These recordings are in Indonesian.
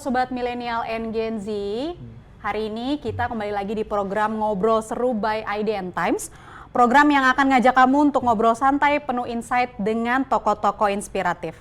Sobat Milenial and Gen Z, hari ini kita kembali lagi di program Ngobrol Seru by IDN Times. Program yang akan ngajak kamu untuk ngobrol santai penuh insight dengan tokoh-tokoh inspiratif.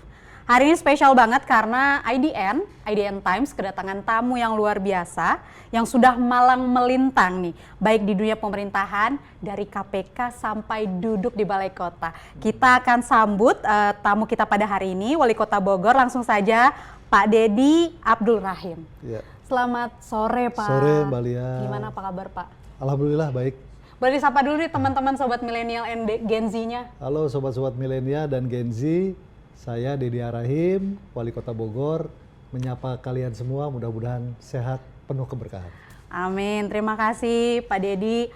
Hari ini spesial banget karena IDN Times kedatangan tamu yang luar biasa yang sudah malang melintang nih, baik di dunia pemerintahan dari KPK sampai duduk di Balai Kota. Kita akan sambut tamu kita pada hari ini, Wali Kota Bogor, langsung saja Pak Deddy Abdul Rahim. Ya. Selamat sore Pak. Sore Mbak Lia. Gimana apa kabar Pak? Alhamdulillah baik. Boleh disapa dulu nih teman-teman Sobat Milenial and Gen Z-nya. Halo sobat-sobat milenial dan Gen Z, saya Deddy Rahim, Wali Kota Bogor, menyapa kalian semua, mudah-mudahan sehat, penuh keberkahan. Amin. Terima kasih Pak Deddy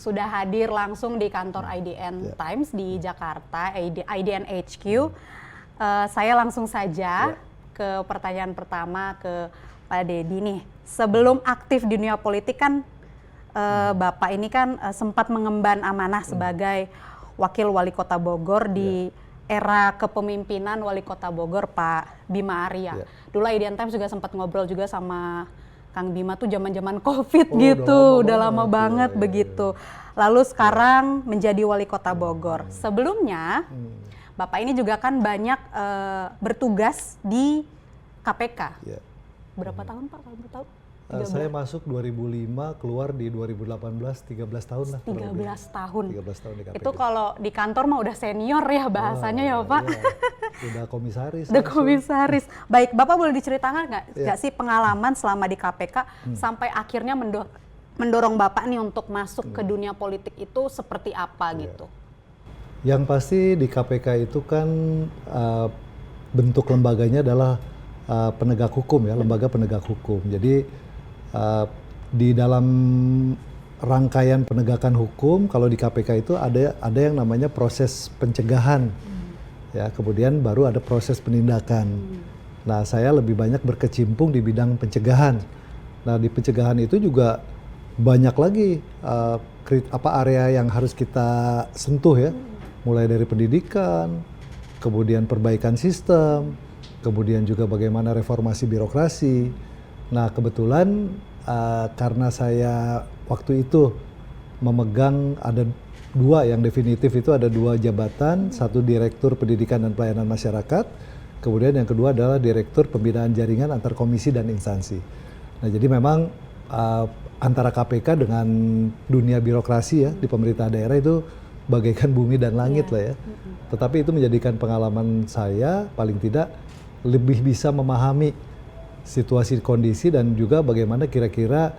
sudah hadir langsung di kantor IDN Times di Jakarta, IDN HQ. Saya langsung saja ke pertanyaan pertama ke Pak Deddy nih. Sebelum aktif di dunia politik kan Bapak ini kan sempat mengemban amanah sebagai Wakil Wali Kota Bogor di era kepemimpinan Wali Kota Bogor Pak Bima Arya. Dulu IDN Times juga sempat ngobrol juga sama Kang Bima tuh zaman-zaman Covid gitu, udah lama banget begitu. Lalu sekarang menjadi Wali Kota Bogor. Sebelumnya Bapak ini juga kan banyak bertugas di KPK. Berapa tahun Pak kalau tahu? Saya masuk 2005, keluar di 2018, 13 tahun lah. 13 tahun. 13 tahun di KPK. Itu kalau di kantor mah udah senior ya bahasanya ya Pak. Iya. Udah komisaris. Udah komisaris. Baik, Bapak boleh diceritakan nggak sih pengalaman selama di KPK sampai akhirnya mendorong Bapak nih untuk masuk ke dunia politik itu seperti apa gitu? Yang pasti di KPK itu kan bentuk lembaganya adalah penegak hukum ya, lembaga penegak hukum. Jadi di dalam rangkaian penegakan hukum, kalau di KPK itu ada yang namanya proses pencegahan, ya. Kemudian baru ada proses penindakan. Nah, saya lebih banyak berkecimpung di bidang pencegahan. Nah, di pencegahan itu juga banyak lagi area yang harus kita sentuh ya, mulai dari pendidikan, kemudian perbaikan sistem, kemudian juga bagaimana reformasi birokrasi. Nah, kebetulan karena saya waktu itu memegang ada dua yang definitif, itu ada dua jabatan, satu Direktur Pendidikan dan Pelayanan Masyarakat, kemudian yang kedua adalah Direktur Pembinaan Jaringan antar komisi dan instansi. Nah, jadi memang antara KPK dengan dunia birokrasi ya di pemerintah daerah itu bagaikan bumi dan langit lah ya. Tetapi itu menjadikan pengalaman saya paling tidak lebih bisa memahami situasi kondisi dan juga bagaimana kira-kira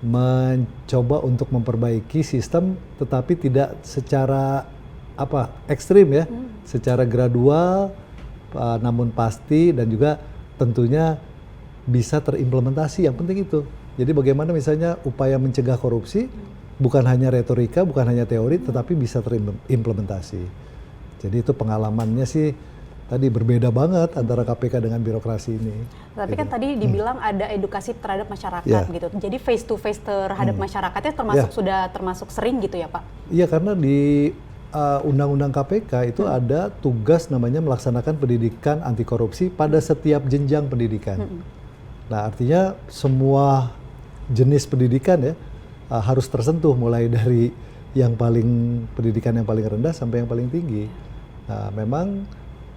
mencoba untuk memperbaiki sistem, tetapi tidak secara ekstrim ya, secara gradual, namun pasti dan juga tentunya bisa terimplementasi. Yang penting itu. Jadi bagaimana misalnya upaya mencegah korupsi bukan hanya retorika, bukan hanya teori, tetapi bisa terimplementasi. Jadi itu pengalamannya sih tadi berbeda banget antara KPK dengan birokrasi ini. Tapi kan tadi dibilang ada edukasi terhadap masyarakat gitu. Jadi face to face terhadap masyarakatnya sudah termasuk sering gitu ya Pak? Iya, karena di Undang-Undang KPK itu ada tugas namanya melaksanakan pendidikan anti korupsi pada setiap jenjang pendidikan. Nah, artinya semua jenis pendidikan ya harus tersentuh, mulai dari pendidikan yang paling rendah sampai yang paling tinggi. Nah, memang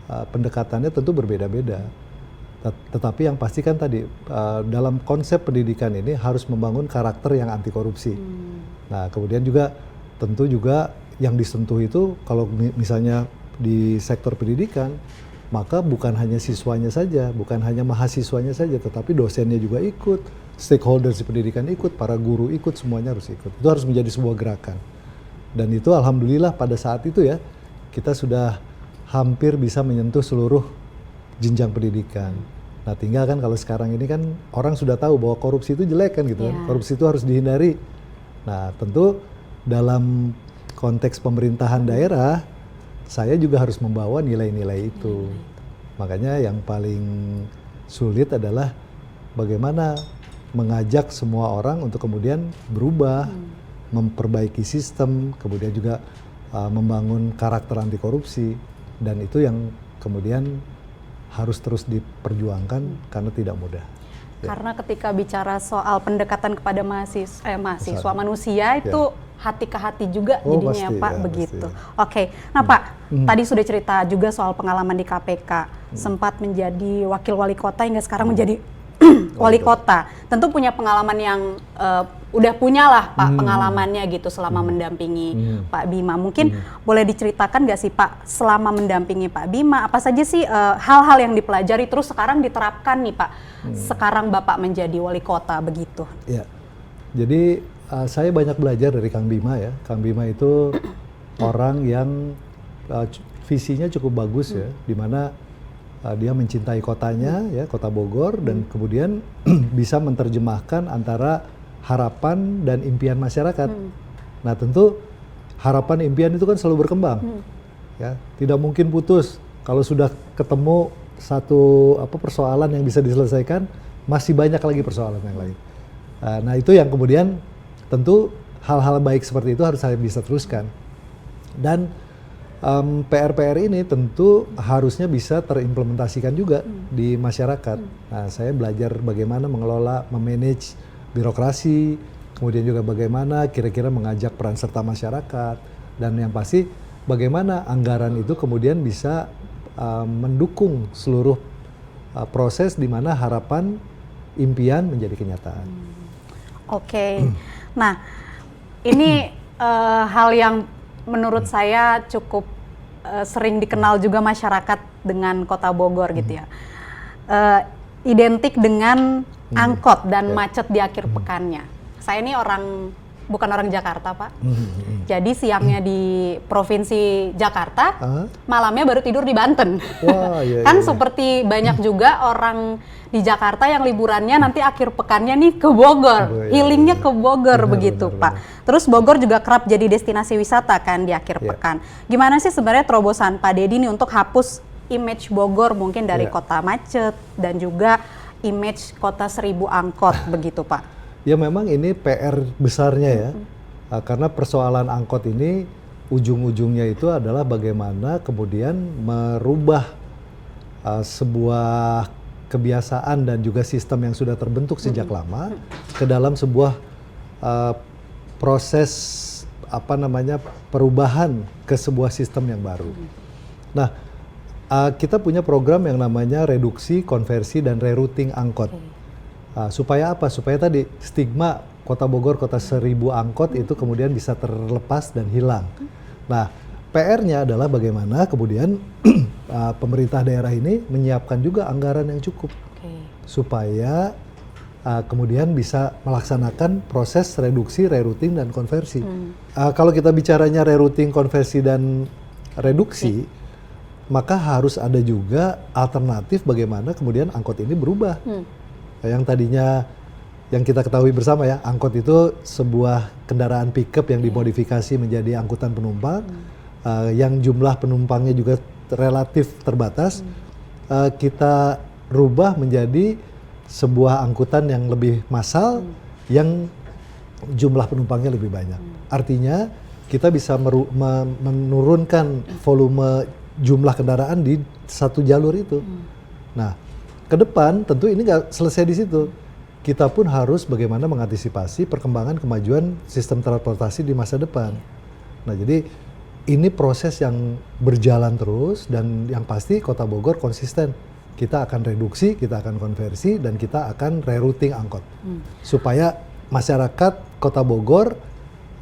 pendekatannya tentu berbeda-beda, tetapi yang pasti kan tadi dalam konsep pendidikan ini harus membangun karakter yang anti korupsi. Nah, kemudian juga tentu juga yang disentuh itu kalau misalnya di sektor pendidikan, maka bukan hanya siswanya saja, bukan hanya mahasiswanya saja, tetapi dosennya juga ikut, stakeholders di pendidikan ikut, para guru ikut, semuanya harus ikut. Itu harus menjadi sebuah gerakan. Dan itu alhamdulillah pada saat itu ya kita sudah hampir bisa menyentuh seluruh jenjang pendidikan. Nah, tinggal kan kalau sekarang ini kan orang sudah tahu bahwa korupsi itu jelek kan gitu kan. Korupsi itu harus dihindari. Nah, tentu dalam konteks pemerintahan daerah, saya juga harus membawa nilai-nilai itu. Makanya yang paling sulit adalah bagaimana mengajak semua orang untuk kemudian berubah, memperbaiki sistem, kemudian juga membangun karakter anti korupsi. Dan itu yang kemudian harus terus diperjuangkan karena tidak mudah. Karena ketika bicara soal pendekatan kepada mahasiswa manusia itu hati ke hati juga jadinya pasti, Pak, ya, begitu. pasti. Oke. Nah Pak, tadi sudah cerita juga soal pengalaman di KPK, sempat menjadi wakil wali kota hingga sekarang menjadi wali kota. Tentu punya pengalaman yang udah punya lah Pak pengalamannya gitu selama mendampingi Pak Bima. Mungkin boleh diceritakan nggak sih Pak, selama mendampingi Pak Bima apa saja sih hal-hal yang dipelajari terus sekarang diterapkan nih Pak, sekarang Bapak menjadi wali kota begitu? Ya, jadi saya banyak belajar dari Kang Bima ya. Kang Bima itu orang yang visinya cukup bagus ya, di mana dia mencintai kotanya ya, Kota Bogor, dan kemudian bisa menerjemahkan antara harapan dan impian masyarakat. Nah tentu harapan impian itu kan selalu berkembang, ya tidak mungkin putus. Kalau sudah ketemu satu persoalan yang bisa diselesaikan, masih banyak lagi persoalan yang lain. Nah itu yang kemudian tentu hal-hal baik seperti itu harus saya bisa teruskan. Dan PR-PR ini tentu harusnya bisa terimplementasikan juga di masyarakat. Nah, saya belajar bagaimana mengelola, memanage birokrasi, kemudian juga bagaimana kira-kira mengajak peran serta masyarakat, dan yang pasti bagaimana anggaran itu kemudian bisa mendukung seluruh proses di mana harapan, impian menjadi kenyataan. Oke. Nah, ini hal yang menurut saya cukup sering dikenal juga masyarakat dengan Kota Bogor gitu ya. Identik dengan angkot dan macet di akhir pekannya. Saya ini bukan orang Jakarta Pak. Jadi siangnya di Provinsi Jakarta, malamnya baru tidur di Banten. Wah, iya, Kan iya. seperti banyak juga orang di Jakarta yang liburannya nanti akhir pekannya nih ke Bogor, healingnya ke Bogor begitu Pak. Terus Bogor juga kerap jadi destinasi wisata kan di akhir pekan. Gimana sih sebenarnya terobosan Pak Dedi nih untuk hapus image Bogor mungkin dari kota macet dan juga image kota 1000 angkot begitu Pak? Ya memang ini PR besarnya ya, karena persoalan angkot ini ujung-ujungnya itu adalah bagaimana kemudian merubah sebuah kebiasaan dan juga sistem yang sudah terbentuk sejak lama ke dalam sebuah proses perubahan ke sebuah sistem yang baru. Nah, kita punya program yang namanya reduksi, konversi, dan rerouting angkot. Supaya apa? Supaya tadi stigma Kota Bogor, kota 1000 angkot itu kemudian bisa terlepas dan hilang. Nah, PR-nya adalah bagaimana kemudian pemerintah daerah ini menyiapkan juga anggaran yang cukup supaya kemudian bisa melaksanakan proses reduksi, rerouting, dan konversi. Kalau kita bicaranya rerouting, konversi, dan reduksi, maka harus ada juga alternatif bagaimana kemudian angkot ini berubah. Yang tadinya yang kita ketahui bersama ya, angkot itu sebuah kendaraan pickup yang dimodifikasi menjadi angkutan penumpang, yang jumlah penumpangnya juga relatif terbatas. Kita rubah menjadi sebuah angkutan yang lebih massal, yang jumlah penumpangnya lebih banyak. Artinya kita bisa menurunkan volume jumlah kendaraan di satu jalur itu. Nah, ke depan tentu ini nggak selesai di situ. Kita pun harus bagaimana mengantisipasi perkembangan kemajuan sistem transportasi di masa depan. Nah, jadi ini proses yang berjalan terus, dan yang pasti Kota Bogor konsisten. Kita akan reduksi, kita akan konversi, dan kita akan rerouting angkot. Supaya masyarakat Kota Bogor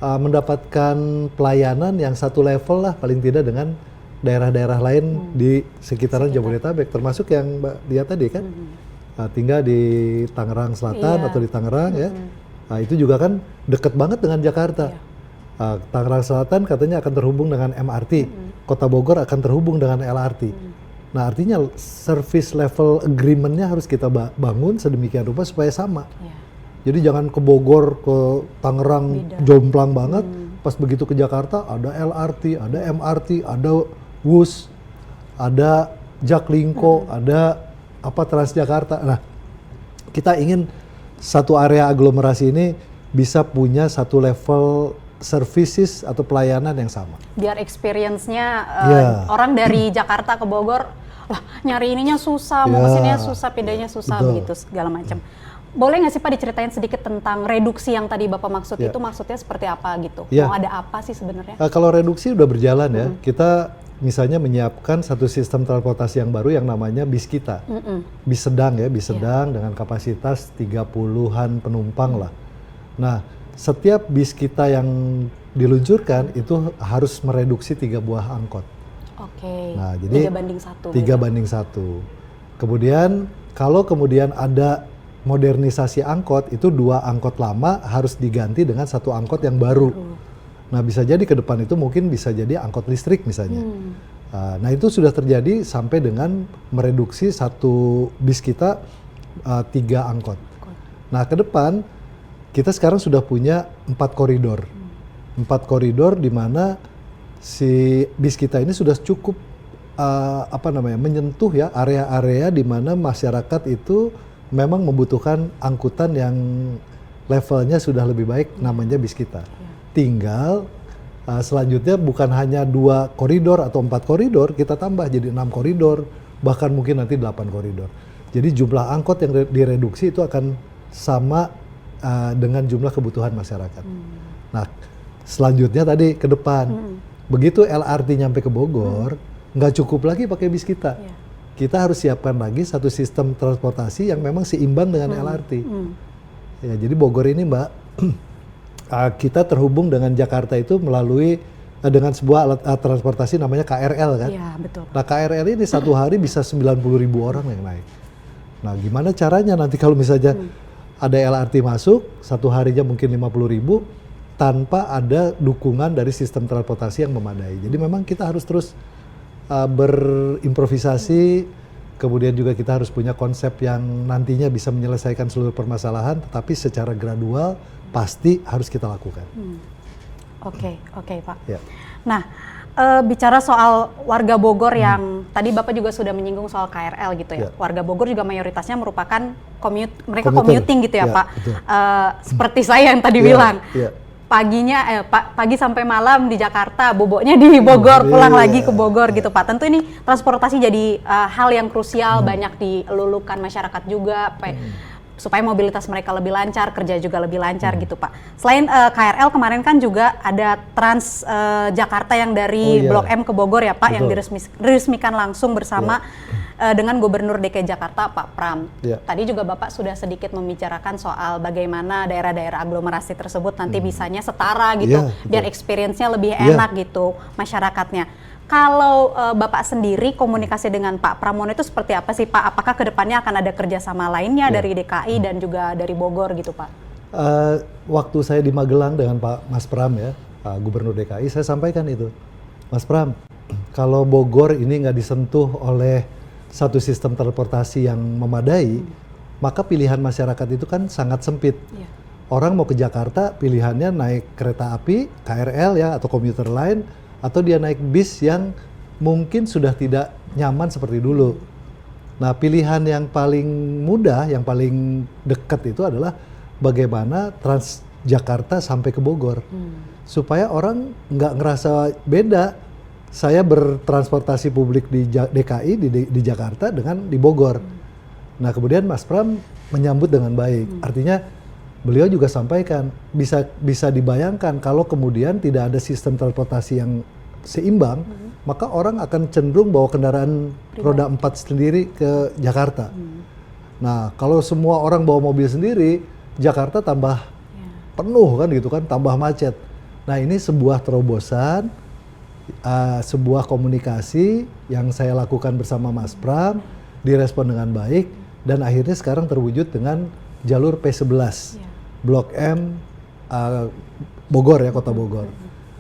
mendapatkan pelayanan yang satu level lah paling tidak dengan daerah-daerah lain di sekitaran Jabodetabek, termasuk yang Mbak Dia tadi kan tinggal di Tangerang Selatan atau di Tangerang ya. Nah, itu juga kan deket banget dengan Jakarta. Tangerang Selatan katanya akan terhubung dengan MRT, Kota Bogor akan terhubung dengan LRT. Nah, artinya service level agreement-nya harus kita bangun sedemikian rupa supaya sama. Jadi jangan ke Bogor, ke Tangerang jomplang banget, pas begitu ke Jakarta ada LRT, ada MRT, ada WUS, ada Jaklingko, ada Transjakarta. Nah, kita ingin satu area aglomerasi ini bisa punya satu level services atau pelayanan yang sama. Biar experience-nya orang dari Jakarta ke Bogor, lah nyari ininya susah, mau Ya, kesininya susah, pindahnya susah, betul. begitu segala macam. Boleh nggak sih Pak diceritain sedikit tentang reduksi yang tadi Bapak maksud Ya. itu maksudnya seperti apa gitu? Ya. Mau ada apa sih sebenarnya? Kalau reduksi udah berjalan ya, kita misalnya menyiapkan satu sistem transportasi yang baru yang namanya bis kita. Bis sedang ya, bis sedang dengan kapasitas 30-an penumpang lah. Nah, setiap bis kita yang diluncurkan itu harus mereduksi 3 buah angkot. Oke. Nah, jadi 3:1. 3:1. Kemudian kalau kemudian ada modernisasi angkot, itu 2 angkot lama harus diganti dengan 1 angkot yang baru. Nah, bisa jadi ke depan itu mungkin bisa jadi angkot listrik misalnya. Nah, itu sudah terjadi sampai dengan mereduksi satu bis kita 3 angkot. Nah, ke depan kita sekarang sudah punya 4 koridor. 4 koridor di mana si bis kita ini sudah cukup menyentuh ya area-area di mana masyarakat itu memang membutuhkan angkutan yang levelnya sudah lebih baik, namanya bis kita. Tinggal selanjutnya bukan hanya 2 koridor atau 4 koridor, kita tambah jadi 6 koridor, bahkan mungkin nanti 8 koridor. Jadi jumlah angkot yang direduksi itu akan sama dengan jumlah kebutuhan masyarakat. Nah, selanjutnya tadi ke depan, begitu LRT nyampe ke Bogor, nggak cukup lagi pakai bis kita. Kita harus siapkan lagi satu sistem transportasi yang memang seimbang dengan LRT. Ya, jadi Bogor ini Mbak, kita terhubung dengan Jakarta itu melalui dengan sebuah alat transportasi namanya KRL kan. Iya, betul. Nah, KRL ini satu hari bisa 90.000 orang yang naik. Nah, gimana caranya nanti kalau misalnya ada LRT masuk, satu harinya mungkin 50.000 tanpa ada dukungan dari sistem transportasi yang memadai. Jadi memang kita harus terus berimprovisasi, kemudian juga kita harus punya konsep yang nantinya bisa menyelesaikan seluruh permasalahan, tetapi secara gradual pasti harus kita lakukan. Oke, Pak. Ya. Nah, bicara soal warga Bogor yang tadi Bapak juga sudah menyinggung soal KRL gitu ya. Ya. Warga Bogor juga mayoritasnya merupakan mereka Komuter. commuting gitu ya, Ya, Pak. betul. Seperti saya yang tadi Ya, bilang. ya. Pagi sampai malam di Jakarta, boboknya di Bogor, pulang lagi ke Bogor gitu Pak. Tentu ini transportasi jadi hal yang krusial, banyak dilulukan masyarakat juga, supaya mobilitas mereka lebih lancar, kerja juga lebih lancar gitu Pak. Selain KRL kemarin kan juga ada Trans Jakarta yang dari Blok M ke Bogor ya Pak, yang diresmikan langsung bersama dengan Gubernur DKI Jakarta Pak Pram. Tadi juga Bapak sudah sedikit membicarakan soal bagaimana daerah-daerah aglomerasi tersebut nanti bisanya setara gitu, biar experience-nya lebih enak gitu masyarakatnya. Kalau Bapak sendiri komunikasi dengan Pak Pramono itu seperti apa sih Pak? Apakah kedepannya akan ada kerjasama lainnya dari DKI dan juga dari Bogor gitu Pak? Waktu saya di Magelang dengan Pak Mas Pram ya, Pak Gubernur DKI, saya sampaikan itu, Mas Pram, kalau Bogor ini nggak disentuh oleh satu sistem transportasi yang memadai, maka pilihan masyarakat itu kan sangat sempit. Orang mau ke Jakarta, pilihannya naik kereta api, KRL ya, atau komuter lain, atau dia naik bis yang mungkin sudah tidak nyaman seperti dulu. Nah, pilihan yang paling mudah, yang paling dekat itu adalah bagaimana Transjakarta sampai ke Bogor. Supaya orang nggak ngerasa beda, saya bertransportasi publik di DKI, di Jakarta dengan di Bogor. Nah, kemudian Mas Pram menyambut dengan baik. Artinya beliau juga sampaikan, bisa dibayangkan kalau kemudian tidak ada sistem transportasi yang seimbang, maka orang akan cenderung bawa kendaraan roda 4 sendiri ke Jakarta. Nah, kalau semua orang bawa mobil sendiri, Jakarta tambah penuh kan gitu kan, tambah macet. Nah, ini sebuah terobosan, sebuah komunikasi yang saya lakukan bersama Mas Pram, direspon dengan baik, dan akhirnya sekarang terwujud dengan jalur P11. Blok M Bogor ya, Kota Bogor.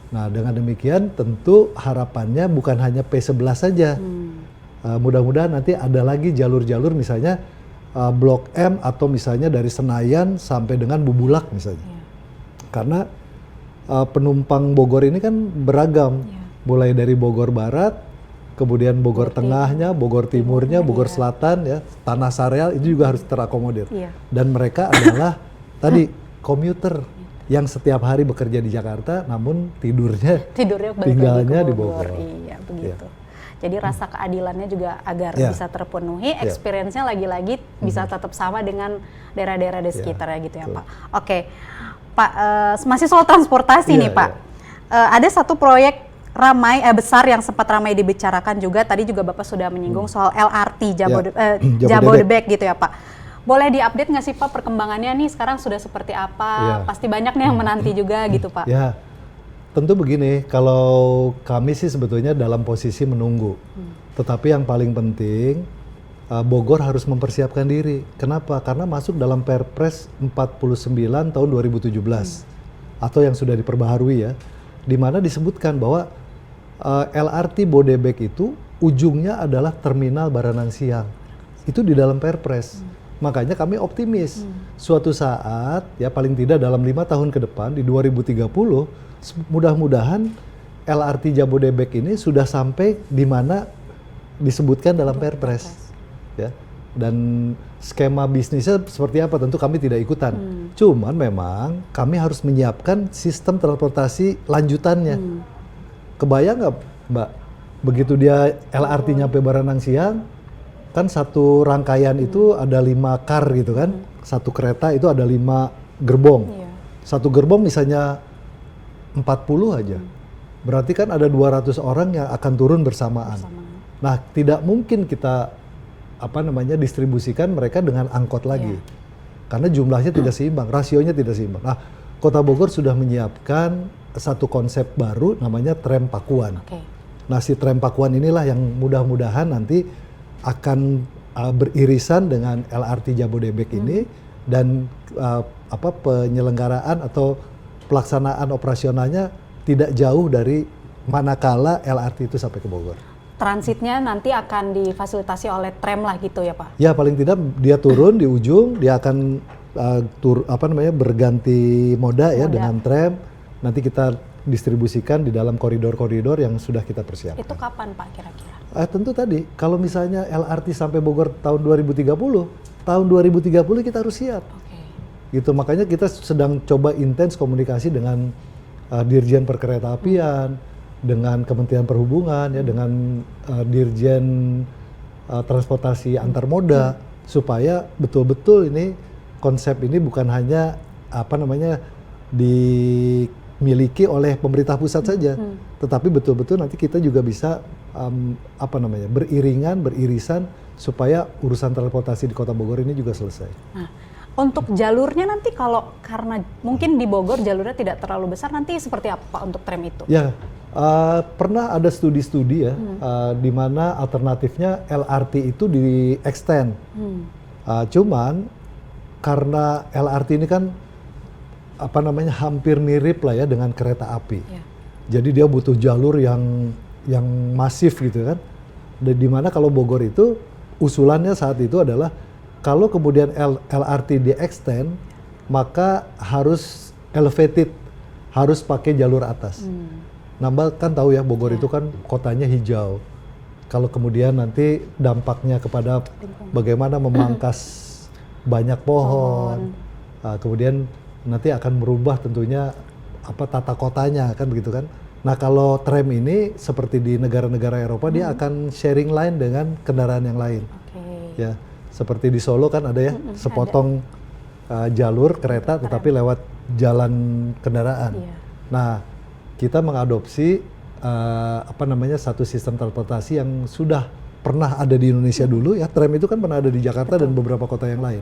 Nah, dengan demikian tentu harapannya bukan hanya P11 saja. Mudah-mudahan nanti ada lagi jalur-jalur misalnya Blok M atau misalnya dari Senayan sampai dengan Bubulak misalnya. Karena penumpang Bogor ini kan beragam. Mulai dari Bogor Barat, kemudian Bogor Tengahnya, Bogor Timurnya, Bogor Selatan ya, Tanah Sareal itu juga harus terakomodir. Dan mereka adalah tadi komuter yang setiap hari bekerja di Jakarta, namun tinggalnya di Bogor. Iya, begitu. Jadi rasa keadilannya juga agar bisa terpenuhi, Ya. experience-nya lagi-lagi bisa tetap sama dengan daerah-daerah di sekitarnya gitu ya, betul. Pak. Oke, Pak, masih soal transportasi nih, Pak. Ada satu proyek besar yang sempat ramai dibicarakan juga, tadi juga Bapak sudah menyinggung soal LRT Jabodebek gitu ya, Pak. Boleh diupdate nggak sih Pak perkembangannya nih sekarang sudah seperti apa? Pasti banyak nih yang menanti juga gitu Pak. Ya, tentu begini, kalau kami sih sebetulnya dalam posisi menunggu. Tetapi yang paling penting, Bogor harus mempersiapkan diri. Kenapa? Karena masuk dalam Perpres 49 tahun 2017 atau yang sudah diperbaharui ya, di mana disebutkan bahwa LRT Bodebek itu ujungnya adalah terminal Baranang Siang. Itu di dalam Perpres. Makanya kami optimis suatu saat ya paling tidak dalam 5 tahun ke depan di 2030 mudah-mudahan LRT Jabodebek ini sudah sampai di mana disebutkan dalam Perpres. Ya. Dan skema bisnisnya seperti apa tentu kami tidak ikutan. Cuman memang kami harus menyiapkan sistem transportasi lanjutannya. Kebayang nggak Mbak, begitu dia LRT nyampe Baranang Siang, kan satu rangkaian itu ada 5 kar gitu kan, satu kereta itu ada 5 gerbong. Satu gerbong misalnya 40 aja, berarti kan ada 200 orang yang akan turun bersamaan. Nah, tidak mungkin kita distribusikan mereka dengan angkot lagi, karena jumlahnya tidak seimbang, rasionya tidak seimbang. Nah, Kota Bogor sudah menyiapkan satu konsep baru namanya Tram Pakuan. Nah, si Tram Pakuan inilah yang mudah-mudahan nanti akan beririsan dengan LRT Jabodebek ini dan penyelenggaraan atau pelaksanaan operasionalnya tidak jauh dari manakala LRT itu sampai ke Bogor. Transitnya nanti akan difasilitasi oleh tram lah gitu ya Pak? Ya paling tidak dia turun di ujung, dia akan berganti moda ya dengan tram. Nanti kita distribusikan di dalam koridor-koridor yang sudah kita persiapkan. Itu kapan Pak kira-kira? Tentu tadi, kalau misalnya LRT sampai Bogor tahun 2030, tahun 2030 kita harus siap. Gitu, makanya kita sedang coba intens komunikasi dengan Dirjen Perkeretaapian, dengan Kementerian Perhubungan, ya, dengan Dirjen Transportasi Antar Moda, supaya betul-betul ini konsep ini bukan hanya dimiliki oleh pemerintah pusat saja, tetapi betul-betul nanti kita juga bisa beririsan supaya urusan transportasi di Kota Bogor ini juga selesai. Nah, untuk jalurnya nanti karena mungkin di Bogor jalurnya tidak terlalu besar, nanti seperti apa Pak untuk tram itu? Ya, pernah ada studi-studi ya, di mana alternatifnya LRT itu di-extend. Cuman karena LRT ini kan hampir mirip lah ya dengan kereta api. Jadi dia butuh jalur yang masif gitu kan. Dan di mana kalau Bogor itu usulannya saat itu adalah kalau kemudian LRT di-extend maka harus elevated, harus pakai jalur atas. Nah, Mbak kan tahu ya Bogor itu kan kotanya hijau. Kalau kemudian nanti dampaknya kepada bagaimana memangkas banyak pohon. Kemudian nanti akan merubah tentunya tata kotanya kan begitu kan. Nah, kalau tram ini seperti di negara-negara Eropa dia akan sharing line dengan kendaraan yang lain. Ya, seperti di Solo kan ada ya sepotong jalur kereta tetapi lewat jalan kendaraan. Nah, kita mengadopsi satu sistem transportasi yang sudah pernah ada di Indonesia dulu ya. Tram itu kan pernah ada di Jakarta dan beberapa kota yang lain.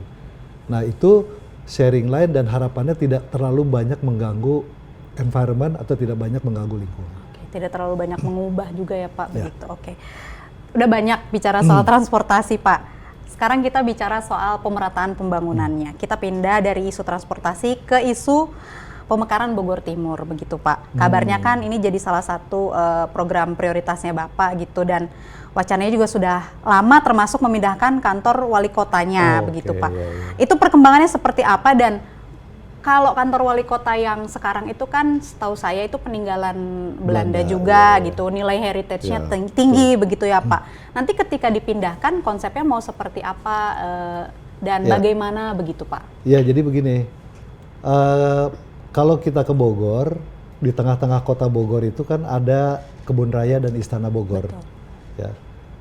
Nah, itu sharing line dan harapannya tidak terlalu banyak mengganggu environment atau tidak banyak mengganggu lingkungan. Tidak terlalu banyak mengubah juga ya Pak, begitu. Udah banyak bicara soal transportasi Pak. Sekarang kita bicara soal pemerataan pembangunannya. Kita pindah dari isu transportasi ke isu pemekaran Bogor Timur, begitu Pak. Kabarnya kan ini jadi salah satu program prioritasnya Bapak gitu, dan wacananya juga sudah lama, termasuk memindahkan kantor wali kotanya, begitu Pak. Itu perkembangannya seperti apa, dan kalau kantor wali kota yang sekarang itu kan setahu saya itu peninggalan Belanda juga gitu, nilai heritage-nya tinggi begitu ya Pak. Nanti ketika dipindahkan konsepnya mau seperti apa dan bagaimana begitu Pak? Ya, jadi begini, kalau kita ke Bogor, di tengah-tengah kota Bogor itu kan ada Kebun Raya dan Istana Bogor. Ya.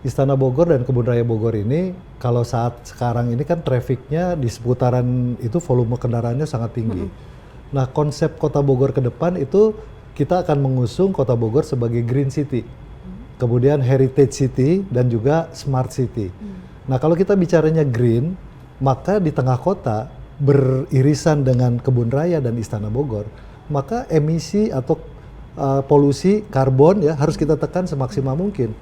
Istana Bogor dan Kebun Raya Bogor ini kalau saat sekarang ini kan trafficnya di seputaran itu volume kendaraannya sangat tinggi. Nah, konsep Kota Bogor ke depan itu kita akan mengusung Kota Bogor sebagai Green City, kemudian Heritage City dan juga Smart City. Nah, kalau kita bicaranya green, maka di tengah kota beririsan dengan Kebun Raya dan Istana Bogor, maka emisi atau polusi karbon ya harus kita tekan semaksimal mungkin.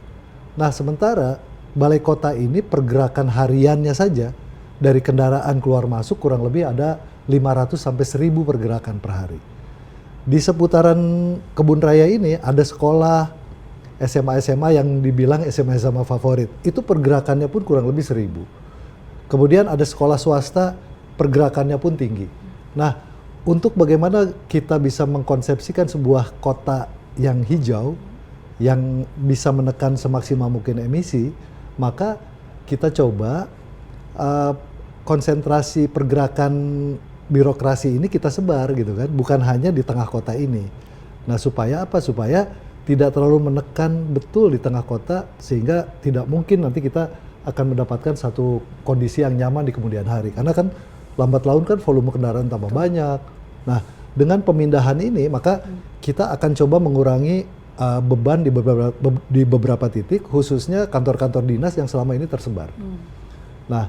Nah, sementara balai kota ini pergerakan hariannya saja dari kendaraan keluar masuk kurang lebih ada 500 sampai 1000 pergerakan per hari. Di seputaran Kebun Raya ini ada sekolah SMA-SMA yang dibilang SMA-SMA favorit. Itu pergerakannya pun kurang lebih 1000. Kemudian ada sekolah swasta, pergerakannya pun tinggi. Nah, untuk bagaimana kita bisa mengkonsepsikan sebuah kota yang hijau, yang bisa menekan semaksimal mungkin emisi, maka kita coba konsentrasi pergerakan birokrasi ini kita sebar gitu kan, bukan hanya di tengah kota ini. Nah, supaya apa? Supaya tidak terlalu menekan betul di tengah kota, sehingga tidak mungkin nanti kita akan mendapatkan satu kondisi yang nyaman di kemudian hari. Karena kan lambat laun kan volume kendaraan tambah banyak. Nah, dengan pemindahan ini maka kita akan coba mengurangi beban di beberapa titik, khususnya kantor-kantor dinas yang selama ini tersebar. Nah,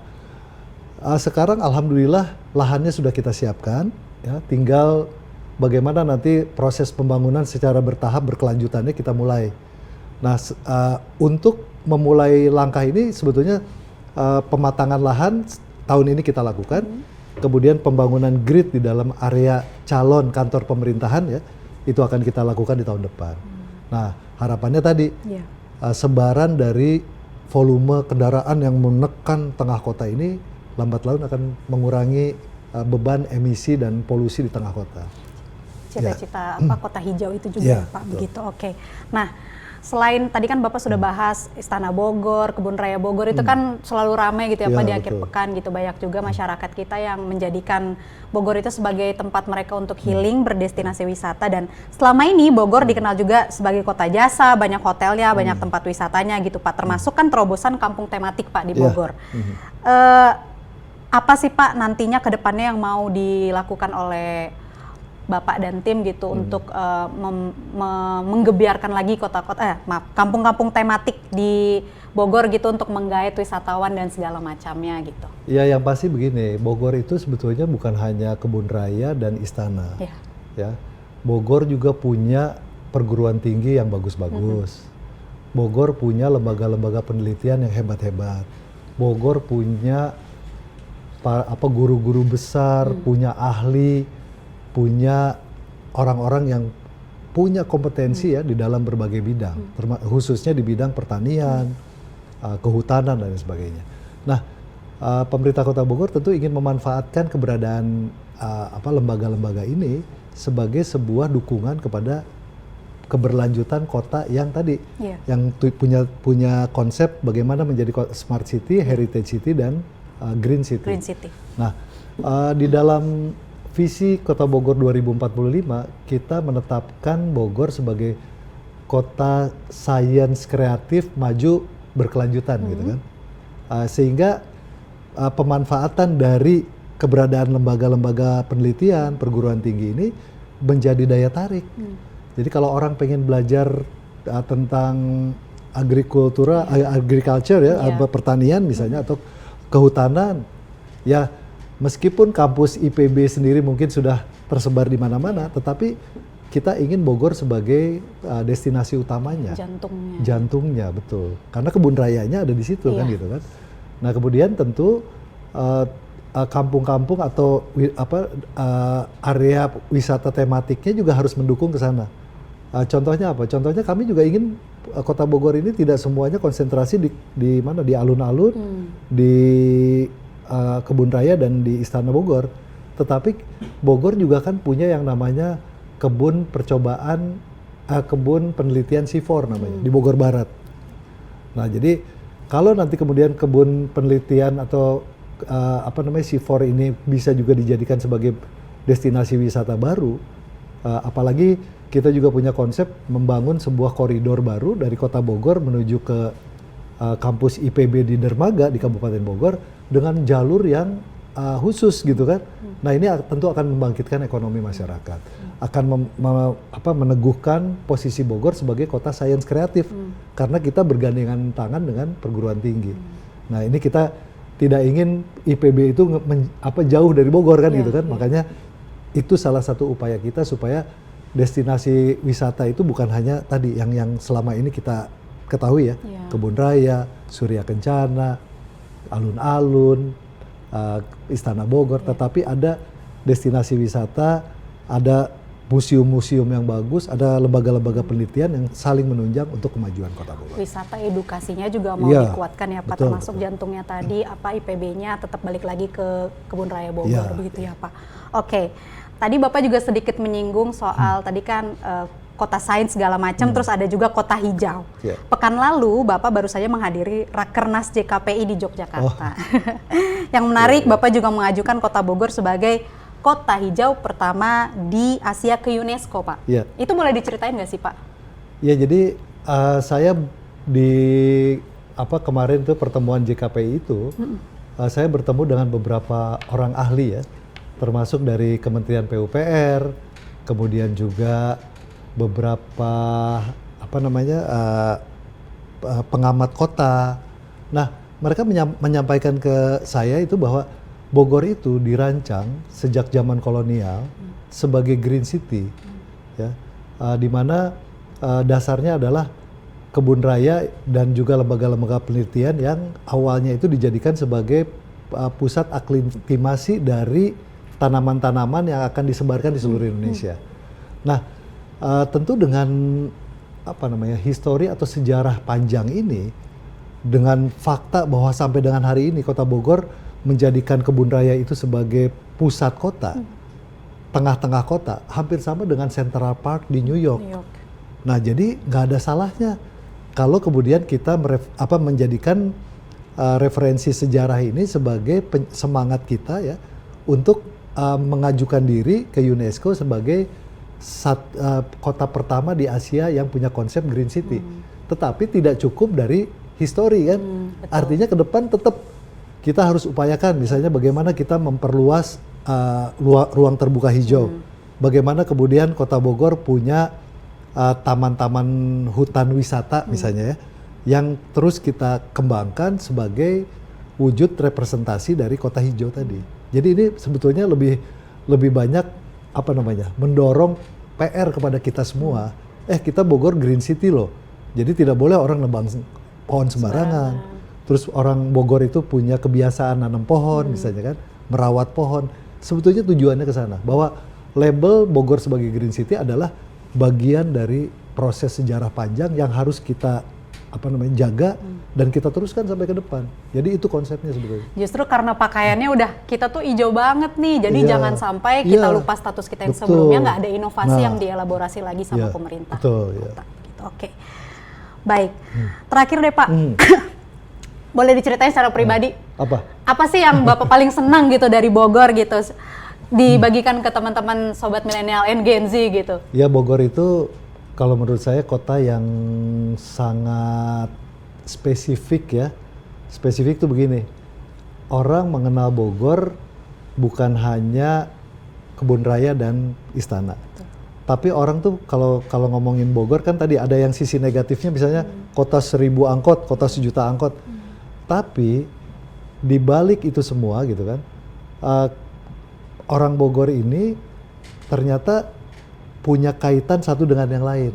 sekarang alhamdulillah lahannya sudah kita siapkan, ya, tinggal bagaimana nanti proses pembangunan secara bertahap berkelanjutannya kita mulai. Nah, untuk memulai langkah ini sebetulnya pematangan lahan tahun ini kita lakukan, kemudian pembangunan grid di dalam area calon kantor pemerintahan ya, itu akan kita lakukan di tahun depan. Nah, harapannya tadi sebaran dari volume kendaraan yang menekan tengah kota ini lambat laun akan mengurangi beban emisi dan polusi di tengah kota. Cita-cita kota hijau itu juga Pak, betul. Begitu. Oke. Nah, selain tadi kan Bapak sudah bahas Istana Bogor, Kebun Raya Bogor itu kan selalu ramai gitu ya Pak di akhir pekan gitu. Banyak juga masyarakat kita yang menjadikan Bogor itu sebagai tempat mereka untuk healing, berdestinasi wisata, dan selama ini Bogor dikenal juga sebagai kota jasa, banyak hotelnya, banyak tempat wisatanya gitu Pak. Termasuk kan terobosan kampung tematik Pak di Bogor. Apa sih Pak nantinya ke depannya yang mau dilakukan oleh Bapak dan tim gitu untuk menggebiarkan lagi kampung-kampung tematik di Bogor gitu untuk menggait wisatawan dan segala macamnya gitu. Ya, yang pasti begini, Bogor itu sebetulnya bukan hanya Kebun Raya dan Istana. Ya. Bogor juga punya perguruan tinggi yang bagus-bagus. Bogor punya lembaga-lembaga penelitian yang hebat-hebat. Bogor punya guru-guru besar, punya ahli, punya orang-orang yang punya kompetensi ya di dalam berbagai bidang, khususnya di bidang pertanian, kehutanan dan sebagainya. Nah, pemerintah Kota Bogor tentu ingin memanfaatkan keberadaan lembaga-lembaga ini sebagai sebuah dukungan kepada keberlanjutan kota yang tadi, yang punya konsep bagaimana menjadi smart city, heritage city dan green city. Green city. Nah, di dalam visi Kota Bogor 2045, kita menetapkan Bogor sebagai kota sains kreatif maju berkelanjutan gitu kan. Sehingga pemanfaatan dari keberadaan lembaga-lembaga penelitian, perguruan tinggi ini menjadi daya tarik. Jadi kalau orang pengen belajar tentang agriculture ya, pertanian misalnya atau kehutanan, ya meskipun kampus IPB sendiri mungkin sudah tersebar di mana-mana, tetapi kita ingin Bogor sebagai destinasi utamanya. Jantungnya, betul. Karena kebun rayanya ada di situ kan gitu kan. Nah, kemudian tentu kampung-kampung atau area wisata tematiknya juga harus mendukung ke sana. Contohnya apa? Contohnya kami juga ingin Kota Bogor ini tidak semuanya konsentrasi di mana, di alun-alun, di Kebun Raya dan di Istana Bogor, tetapi Bogor juga kan punya yang namanya kebun percobaan, kebun penelitian C4 namanya di Bogor Barat. Nah, jadi kalau nanti kemudian kebun penelitian atau C4 ini bisa juga dijadikan sebagai destinasi wisata baru, apalagi kita juga punya konsep membangun sebuah koridor baru dari Kota Bogor menuju ke kampus IPB di Dermaga di Kabupaten Bogor dengan jalur yang khusus gitu kan. Nah ini tentu akan membangkitkan ekonomi masyarakat, akan meneguhkan posisi Bogor sebagai kota sains kreatif karena kita bergandengan tangan dengan perguruan tinggi. Nah ini kita tidak ingin IPB itu jauh dari Bogor kan gitu kan, makanya itu salah satu upaya kita supaya destinasi wisata itu bukan hanya tadi yang selama ini kita ketahui ya, Kebun Raya, Surya Kencana, alun-alun, Istana Bogor, tetapi ada destinasi wisata, ada museum-museum yang bagus, ada lembaga-lembaga penelitian yang saling menunjang untuk kemajuan Kota Bogor. Wisata edukasinya juga mau dikuatkan ya Pak, betul, termasuk jantungnya tadi IPB-nya tetap balik lagi ke Kebun Raya Bogor begitu ya Pak. Oke, tadi Bapak juga sedikit menyinggung soal tadi kan kota sains segala macam, terus ada juga kota hijau. Pekan lalu Bapak baru saja menghadiri Rakernas JKPI di Yogyakarta. Yang menarik Bapak juga mengajukan Kota Bogor sebagai kota hijau pertama di Asia ke UNESCO, Pak. Itu boleh diceritain nggak sih, Pak? Ya, jadi saya di kemarin tuh pertemuan JKPI itu, saya bertemu dengan beberapa orang ahli ya, termasuk dari Kementerian PUPR, kemudian juga beberapa pengamat kota. Nah, mereka menyampaikan ke saya itu bahwa Bogor itu dirancang sejak zaman kolonial sebagai green city, ya, di mana dasarnya adalah kebun raya dan juga lembaga-lembaga penelitian yang awalnya itu dijadikan sebagai pusat aklimatisasi dari tanaman-tanaman yang akan disebarkan di seluruh Indonesia. Nah, tentu dengan histori atau sejarah panjang ini, dengan fakta bahwa sampai dengan hari ini Kota Bogor menjadikan kebun raya itu sebagai pusat kota, tengah-tengah kota, hampir sama dengan Central Park di New York. Nah, jadi nggak ada salahnya kalau kemudian kita menjadikan referensi sejarah ini sebagai semangat kita ya untuk mengajukan diri ke UNESCO sebagai kota pertama di Asia yang punya konsep Green City. Tetapi tidak cukup dari histori kan. Artinya ke depan tetap kita harus upayakan misalnya bagaimana kita memperluas ruang terbuka hijau. Bagaimana kemudian Kota Bogor punya taman-taman hutan wisata misalnya ya, yang terus kita kembangkan sebagai wujud representasi dari kota hijau tadi. Jadi ini sebetulnya lebih banyak mendorong PR kepada kita semua. Kita Bogor Green City loh. Jadi tidak boleh orang nebang pohon sembarangan. Terus orang Bogor itu punya kebiasaan nanam pohon misalnya kan, merawat pohon. Sebetulnya tujuannya ke sana bahwa label Bogor sebagai Green City adalah bagian dari proses sejarah panjang yang harus kita jaga dan kita teruskan sampai ke depan. Jadi itu konsepnya sebetulnya. Justru karena pakaiannya udah kita tuh hijau banget nih, jadi jangan sampai kita lupa status kita yang sebelumnya, nggak ada inovasi yang dielaborasi lagi sama pemerintah. Oke. Baik. Terakhir deh Pak, boleh diceritain secara pribadi? Apa sih yang Bapak paling senang gitu dari Bogor gitu? Dibagikan ke teman-teman sobat milenial and Gen Z gitu. Ya, Bogor itu kalau menurut saya kota yang sangat spesifik ya. Spesifik tuh begini, orang mengenal Bogor bukan hanya kebun raya dan istana. Tapi orang tuh kalau ngomongin Bogor kan tadi ada yang sisi negatifnya misalnya kota 1000 angkot, kota 1 juta angkot. Tapi di balik itu semua gitu kan, orang Bogor ini ternyata punya kaitan satu dengan yang lain.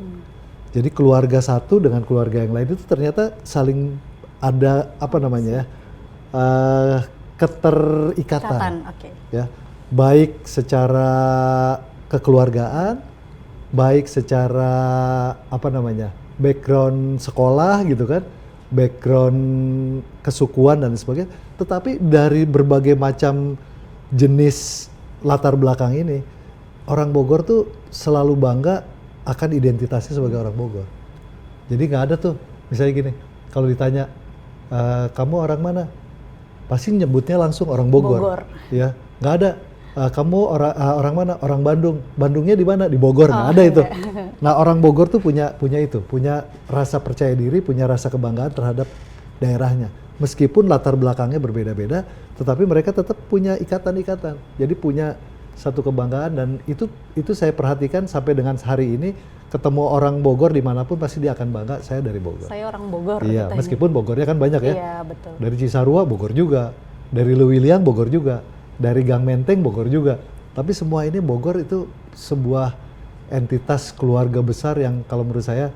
Jadi keluarga satu dengan keluarga yang lain itu ternyata saling ada keterikatan. Ya, baik secara kekeluargaan, baik secara background sekolah gitu kan, background kesukuan dan sebagainya. Tetapi dari berbagai macam jenis latar belakang ini, orang Bogor tuh selalu bangga akan identitasnya sebagai orang Bogor. Jadi nggak ada tuh, misalnya gini, kalau ditanya, kamu orang mana? Pasti nyebutnya langsung orang Bogor. Ya, nggak ada. Kamu orang mana? Orang Bandung. Bandungnya di mana? Di Bogor. Nggak ada itu. Nah, orang Bogor tuh punya rasa percaya diri, punya rasa kebanggaan terhadap daerahnya. Meskipun latar belakangnya berbeda-beda, tetapi mereka tetap punya ikatan-ikatan. Jadi punya satu kebanggaan, dan itu saya perhatikan sampai dengan hari ini, ketemu orang Bogor dimanapun pasti dia akan bangga, saya dari Bogor. Saya orang Bogor. Iya, katanya. meskipun Bogornya kan banyak ya. Iya, betul. Dari Cisarua Bogor juga, dari Lewiliang Bogor juga, dari Gang Menteng Bogor juga. Tapi semua ini Bogor itu sebuah entitas keluarga besar yang kalau menurut saya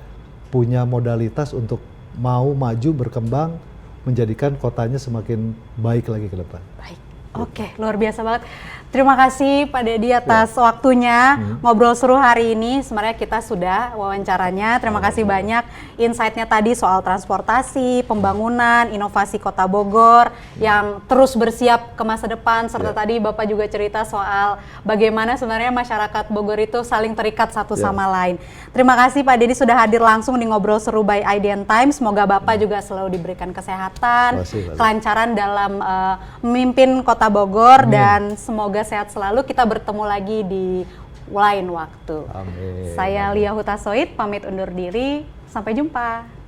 punya modalitas untuk mau maju, berkembang, menjadikan kotanya semakin baik lagi ke depan. Baik. Oke, luar biasa banget. Terima kasih Pak Dedi atas waktunya ngobrol seru hari ini. Sebenarnya kita sudah wawancaranya. Terima kasih banyak insight-nya tadi soal transportasi, pembangunan, inovasi Kota Bogor yang terus bersiap ke masa depan. Serta tadi Bapak juga cerita soal bagaimana sebenarnya masyarakat Bogor itu saling terikat satu sama lain. Terima kasih Pak Dedi sudah hadir langsung di Ngobrol Seru by IDN Times. Semoga Bapak juga selalu diberikan kesehatan, kelancaran dalam memimpin Kota Bogor, dan semoga sehat selalu. Kita bertemu lagi di lain waktu. Amin. Saya Lia Hutasoid pamit undur diri. Sampai jumpa.